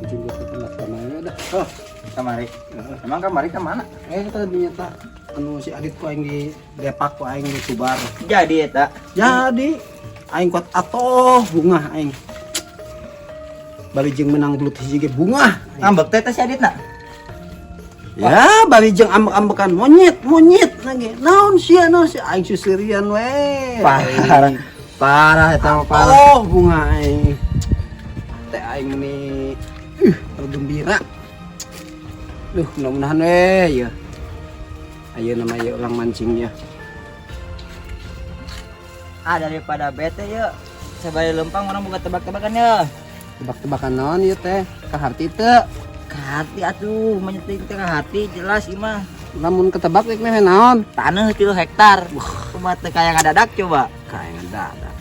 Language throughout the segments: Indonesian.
mancing di tempat kamari dah. Kamari. Emang kamari kemana? Kita ternyata anu si aditku aing di depak ku aing di Subar. Jadi eta. Jadi aing kuat atoh bunga aing. Bari jeung menang belut hiji ge bunga. Ngambek teh si Aditna. Ya, bari jeung ambek-ambekan monyet lagi. Naon sia aing susirian we. Parah eta mah parah. Oh, bunga aing. Teh aing ini gembira. Duh, mudah-mudahan we ya. Ayo nama ya orang mancing ya. Daripada bete yuk. Sabari lempang orang buka tebak-tebakan ya. Tebak-tebakan naon ieu teh? Ka harti teu? Ka hati atuh, menyeting teh ka hati jelas ieu mah. Lamun ketebak rek meh naon? Tanah 3 hektar. Kumaha teh kaya ngadadak coba. Kayak ngedadak.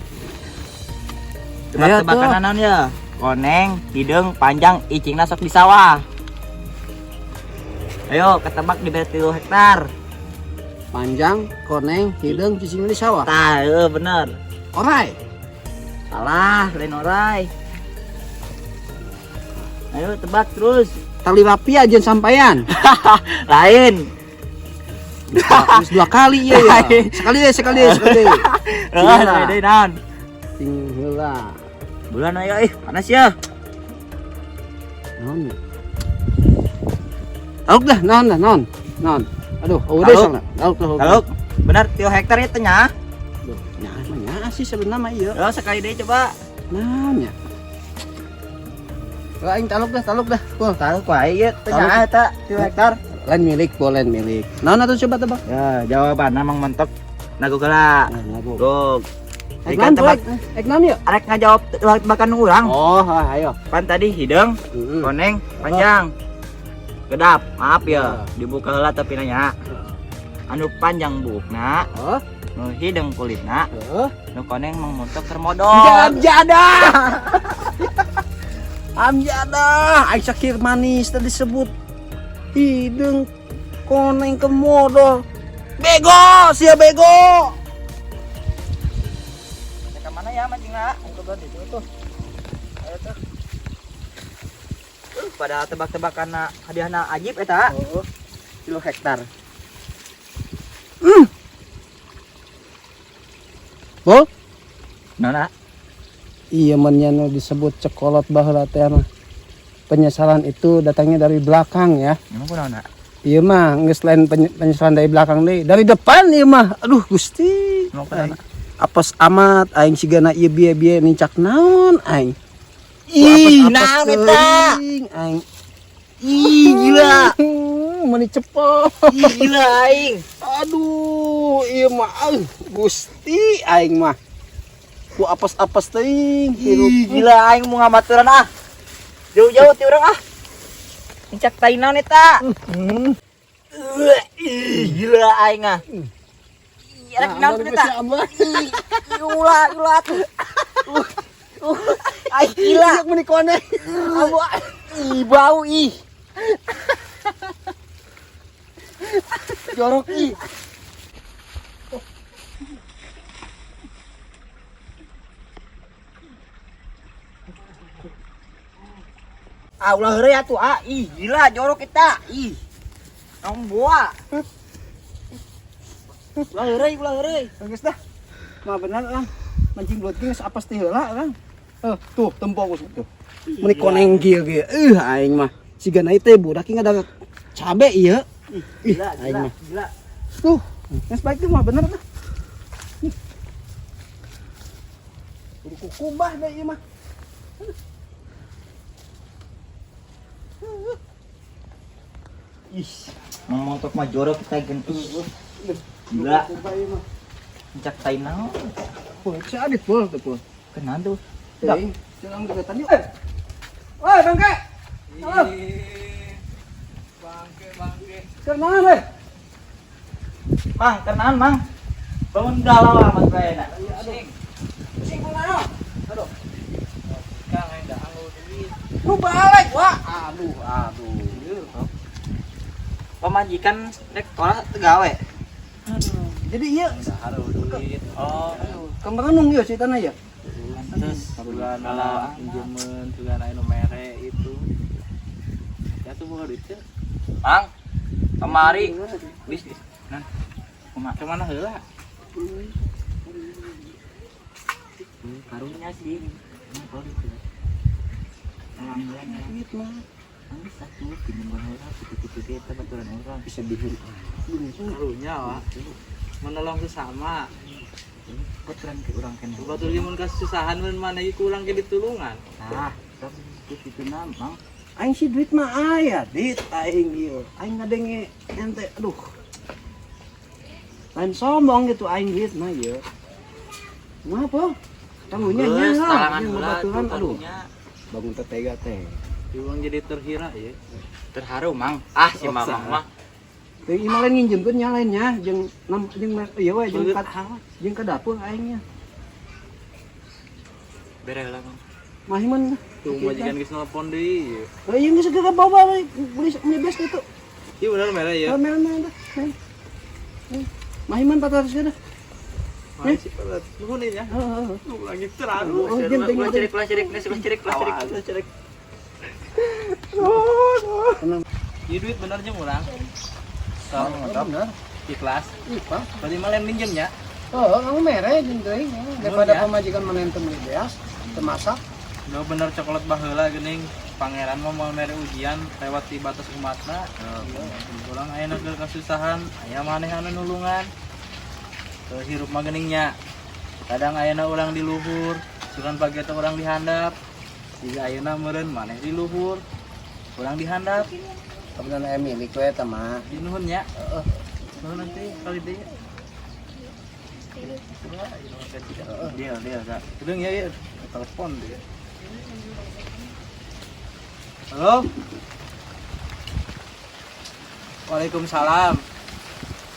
Tebak-tebakan naon ya? Koneng, hidung, panjang, icingna sok di sawah. Ayo ketebak di 3 hektar. Panjang, koneng, hidung, cicing di sawah. Tah, bener. Orai. Salah, lain orai. Ayo tebak terus. Tali rapi aja sampean. Lain. Terus 2 kali ya. Sekali. Deh naon. Ting heula. Bulan ayo panas ya. Naon ya? Taluk dah, naon. Aduh, udah sana. Taluk. Benar 3 hektar itu nya. Duh, nya sih sebenarnya mah ieu. Yo sekali deh coba. Naon ya? Aing taluk dah. Cool. Tahu wae ieu teh nya eta 3 hektar. Lain milik. Naon atuh coba tebak? Ya, jawaban emang mentok. Nagu geula. Nago. Gog. Ek naon ya? Arek ngajawab tebakan urang. Oh, ayo. Pan tadi hidung, koneng, panjang. Kedap, maaf ya. Dibuka heula tapi nanya. Anu panjang buukna, Oh, nu hidung kulitna, nu koneng mangmuntok keur modal. Amjadah, aing sakir manis tadi disebut hidung koneng ke modal. Bego, sia bego. Ke mana ya mancingna? Coba di situ tuh. Ayo tuh. Pada tebak-tebakan hadiahna ajib eta. Oh, 3 hektar. Bo? Nona. Iya mennya nu disebut cekolot baheula teh mah. Penyesalan itu datangnya dari belakang ya. Emang kunaon? Iya mah geus lain penyesalan dari belakang deui. Dari depan ieu mah. Aduh Gusti. Emang kunaon? Apes amat aing sigana ieu bieu-bieu nincak naon aing. Ih, naon eta? Aing. Ih, gila. Meni cepet. Ih, gila aing. Aduh, ieu mah Gusti aing mah. Ku apes-apes teuing hirup. Ih, gila aing mau ngamaturan ah. Jauh-jauh ti urang ah. Incak tai naon eta? Ih, gila aing ah. Ih, arek naon eta? Ulah tuh. Aing gila. Meni koneng. Ih, bau ih. Jorok ih. Ulah heureuy atuh ih gila jorok kita ih. Naon boa. Ulah heureuy. Geus dah. Mah bener lah. Mancing belut geus apes teh heula kan. Tuh tempok tuh. Meni koneng kieu ge. Aing mah sigana teh budak ge ngadadak cabe ieu. Aing mah. Gila. Tuh, geus baik tuh mah bener tuh. Kudu kukubah deh ieu mah. Ih, montok mah jorok kita gentus. Gila. Incak tai naon? Pul, si Adit pul tuh pul. Kenaan tuh. Teh, jangan deketan yuk. Woi, bangke. Halo. Bangke. Kenaan we? Mang, kenaan mang. Bangun galau amat bae na. Sing kunaon? Aduh. Kang enda anggo duit. Lu balik, Wak. Aduh. Pamajikan rek sekolah tegawe. Jadi iya Haru duit. Oh, kembangan ya ceritanya ya. terus bulan ala pinjaman bulan anu mere itu. bawa duit teh. Mang, kemari. Bisnis. Nah, kemana heula? Karunya sih. Kalau itu. Alhamdulillah. Duit mah Bisa tuh pinjam heula gitu-gitu kita baturan orang. bisa dihun. Karunya wa. Menolong sesama. Baturan ke orang kan. Batur ge mun kasusahan mun mana ieu kurang ge ditulungan. Nah, itu Mang. Aing si duit mah aya, dit aing ieu. Aing ngadenge ente, aduh. Lain sombong gitu aing duit mah ieu. Ngapa? Tangguhnya nya Geus, lah, talangan yang heula baturan tuh aduh. karunya. Bangun tetega teh. Iwang jadi terhira ya. Terharu Mang. Ah si Oh, Mamang salah. mah. Teu ieu mah lain nginjemkeun nya lainnya jeung jeung ieu we jeung Beut. jeung ka dapur aingnya. Bere heula Mang. Mahiman. Tuh majikan geus nelpon deui. Oh iya geus segera bawa beli belas itu. Iya bener merah ya. Mel dah. Mahiman 400 kada. Masih pada nuhun ya. Heeh. Lagi terlalu. Oh, genting Ulah genting. cirik. Tenang. Ieu duit bener jeung urang. Oh, Sok bener. ikhlas. Ipa. Berarti mah lain minjemnya. Oh, kamu mere jeung teuing. Daripada ya. pemajikan menentem beli beas, temasak. Udah bener coklat baheula geuning. Pangeran mah mau mere ujian lewat di batas umatna. Urang ayeuna keur kasusahan, aya maneh anu nulungan. Teu hirup mah geuningnya. Kadang ayeuna urang di luhur, sugan pagi teh urang di handap. Jika ayeuna meureun maneh di luhur, urang di handap. Kebetulan milik we eta mah. Di nuhun nya. Heeh. Nuhun nanti kali deui. Dia Kak. Udah ya, telepon dia. Halo. Waalaikumsalam.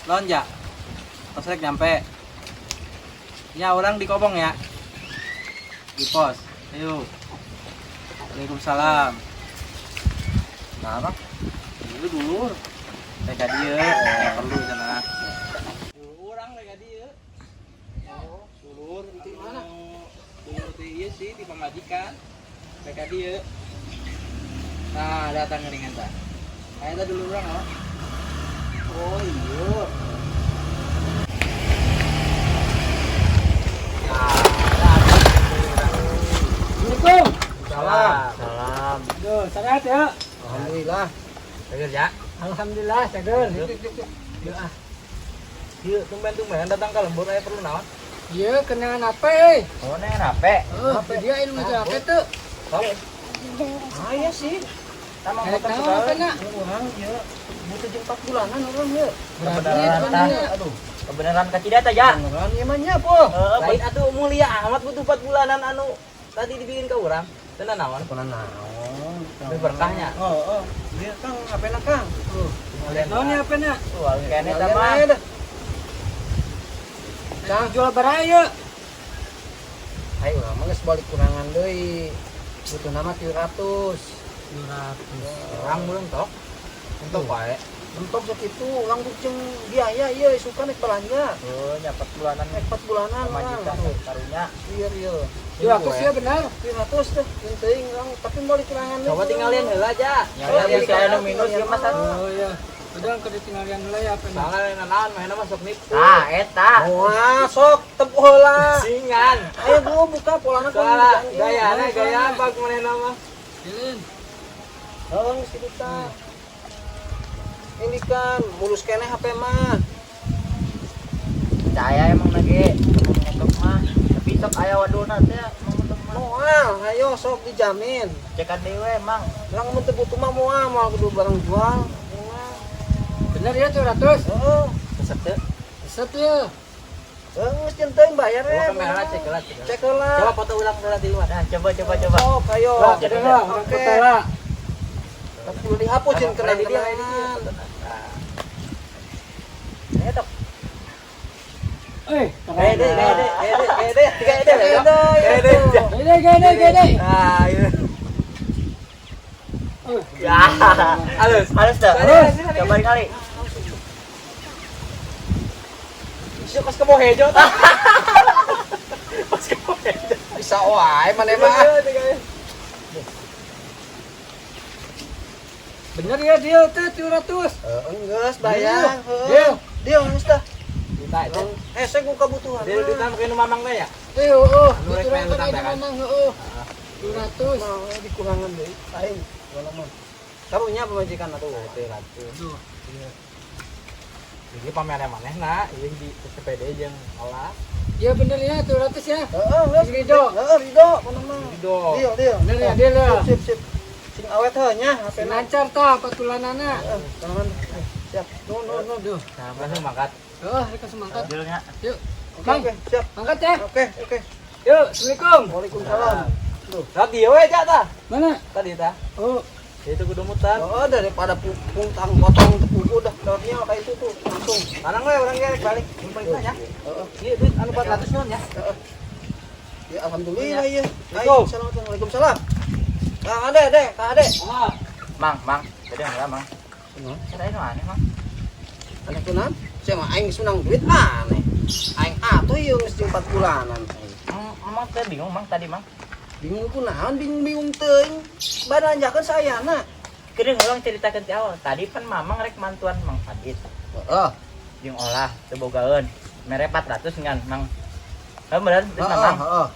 Lonja. Tos rek nyampe. Ya orang di Kobong ya. Di pos. Ayo. Waalaikumsalam. Kenapa? Dulu dulur. Reka dia, perlu sana. Orang reka dia. Oh, dulur di mana? Dulur di ieu sih di pamajikan. Reka dia. Nah, datang geuningan tah. Aya teh dulur urang oh. Oh, iya. Assalamualaikum. Salam. Duh, sehat ya? Alhamdulillah. Seger ya. Alhamdulillah, seger. Ieu tumben-tumben datang ka lembur aya perlu naon? Iya, kenangan apa euy? Oh, neng rape. Apa dia ilmu apa tuh? Ah, iya sih. Sama Kayak motor tahu segala. apa nak? Urang ieu Butuh jeung 4 bulanan orang ya. Kebenaran Berarti tah. aduh. Kebenaran ka tidak tah ya. Beneran ieu mah nya, Po. lain atuh mulia amat butuh 4 bulanan anu tadi dibikin ka urang. Teu naon? Pernah naon? Tapi berkahnya. Oh. Dia Kang, apena Kang? Naon ya apena? Tuh, kene teh mah. Kang jual baraya. Ayo, mah geus balik kurangan deui. Butuh nama 300. Urang belum tok. Untuk wae. Mentok sakitu, urang jeung biaya ieu suka naik belanja. Oh, nya 4 bulanan Naik 4 bulanan majikan urang. karunya. Iya, iya. 300 ya benar. 300 teh. Teuing urang tapi balik kurangan. Coba tinggalin heula aja. Ya udah bisa anu minus ya Mas. Oh iya. Udah ke ditinggalin heula ya apa Soalnya naon mah masuk nipu. Tah, eta. Wah, sok tep heula. Singan. Ayo gua buka polana Soalnya gaya apa manehna mah. Silin. Oh, geus kitu tah. Ini kan mulus keneh HP mah. Saya emang lagi untuk mah. Tapi sok aya waduna teh untuk mah. Moal, ayo sok dijamin. Cekan dewe emang. Lang mun teu butuh mah moal kudu barang jual. Bener ya 200? Heeh. Resep teh. Set ya. Geus centeng bayar ya. Kamera cek heula. Cek heula. Coba foto ulang heula di luar. Nah, coba. Sok ayo. Jadi Oke. Tapi kudu dihapus jeung kena dia. Etok. Gede. Nah, iya. Ya. Halus dah. Coba kali. Isu pas kebo hejo tah. bisa wae maneh mah. Bener ya dia teh 200. Enggeus bayar. Deal. Deal geus tah. Juta itu. Hese ku kabutuhan. Dia ditambahin mamang teh ya. Heuh, Anu rek main diturunkan tambah aja kan? manang heuh. 200. Nah, dikurangan deui. Aing walaman. Karunya pemajikan atuh. Tuh. Jadi pamernya manehna ieu di sepede jeung olah. Ya bener ya 200 ya. Heeh, geus Ridho. Heeh, Ridho manang mah. Ridho. Deal. Bener ya dia lah. Sip. Sing awet heuh nya HP na. Lancar tah patulanana. Tangan. Siap. No. Duh. Nah, langsung mangkat. Heuh, rek semangat. Dealnya. Yuk. Oke, siap. Angkat ya. Oke. Yuk, Assalamualaikum. Waalaikumsalam. Tadi we ja tah. Mana? Tadi tah. Oh, Itu kudu muter. Oh, daripada puntang potong tepung udah daunnya kayak itu tuh langsung. Manang we urang ge balik nyimpen ya. Heeh. Ieu duit anu 400 non ya. Ya alhamdulillah ya. Assalamualaikum. Assalamualaikum. Waalaikumsalam. Kang Ade. Mang. Tadi enggak, Mang. Kirain aneh, Mang. Ada kunan? Saya mah aing sunang duit aneh. Aing atuh ieu geus 4 bulanan. Mang teh bingung, Mang tadi, Mang. Bingung kunaon bingung teuing. Baranjakeun sayana. Kedeung ulang ceritakeun ti awal. Tadi pan Mamang rek mantuan Mang Adit. Heeh. Jeung olah teu bogaeun. Mere 400 ngan, Mang. Heuh bener, teu Mang. Heeh.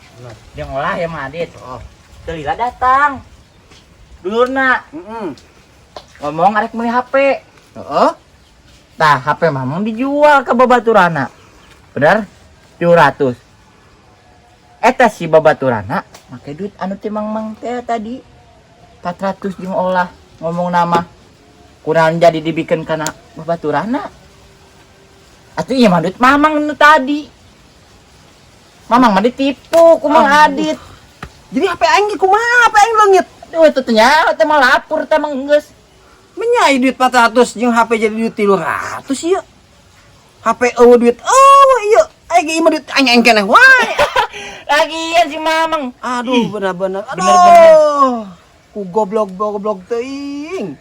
Jeung olah ya Mang Adit. Heeh. Teu lila datang. Dulurna Heeh. ngomong arek meuli HP. Heeh. Tah, HP Mamang dijual ke babaturana. Bener? 200. Eta si babaturana make duit anu ti Mang teh tadi 400 jeung olah ngomong nama kurang jadi dibikin kana babaturana. Atuh ieu mah duit Mamang nu tadi. Mamang mah ditipu ku Mang Adit. Jadi HP aing ge kumaha? HP aing leungit. Duh itu teh nya teh mah lapor teh Mang geus. Menyai duit 400 jeung HP jadi duit 300 ieu. HP eueuh duit eueuh ieu. Aing ge imah duit aing keneh wae. Lagian si Mamang. Aduh, bener-bener. Aduh. Bener-bener. Ku goblok teuing.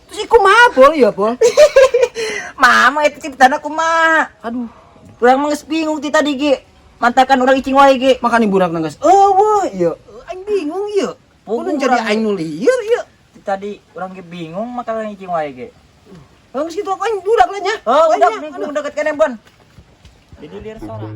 Terus iku kumaha Pol ieu Pol? Mamang eta ceritana kumaha? Aduh, Urang mah geus bingung ti tadi ge. Mantakan urang icing wae ge. makan ibu budak geus. Eueuh ieu. Aing bingung ieu. Kudu jadi aing nu lieur ieu. Ti tadi urang ge bingung makanan icing wae ge. Geus kitu aing budak lah nya. Oh, Aing nya. udah deket kene, Bon. Jadi liar soalnya.